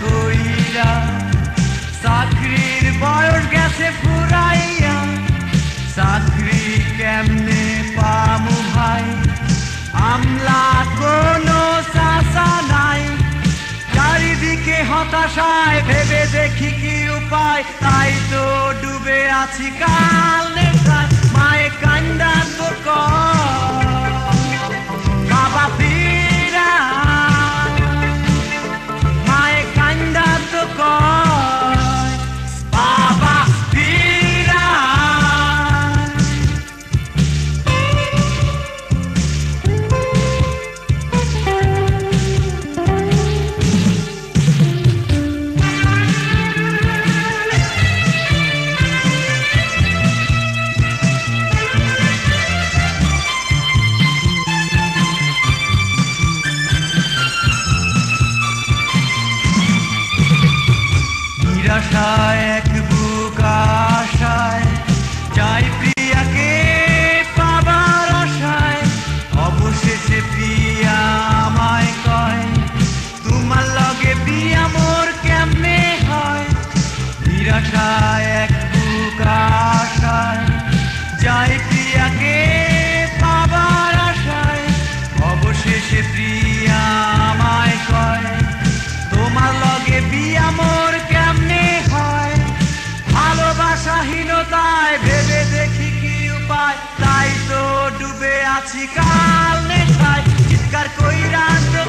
কইরা চাকরির বয়স গেছে ফুরাইয়া চাকরি কেমনে পামু ভাই আমলা কোনো চাচা নাই চারিদিকে হতাশায় ভেবে দেখি কি উপায় তাই তো ডুবে আছি কাল নেশায় মায়ে কান্দা তো বাবা ফিরা মায়ে কান্দা তো বাবা ফিরা নিরাশায় এক বুক আশায় যাই প্রিয়াকে পাবার আশায় অবশেষে প্রিয়া আমায় কয় তোমার লগে বিয়া মোর কেমনে হয় নিরাশায় এক বুক আশায় যাই প্রিয়াকে পাবার আশায় অবশেষে প্রিয়া আমায় কয় তোমার লগে বিয়া মোর কেমনে হয় ভালোবাসাহীনতায় ভেবে দেখি কি উপায় তাই তো ডুবে আছি কাল নেশায় চিৎকার কইরা তো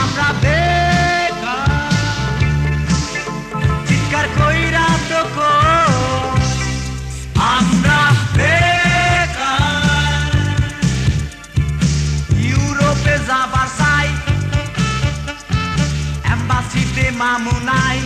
আমরা বেকার চিৎকার কইরা তো আমরা বেকার ইউরোপে যাবার চাই এম্বাসিতে মামু নাই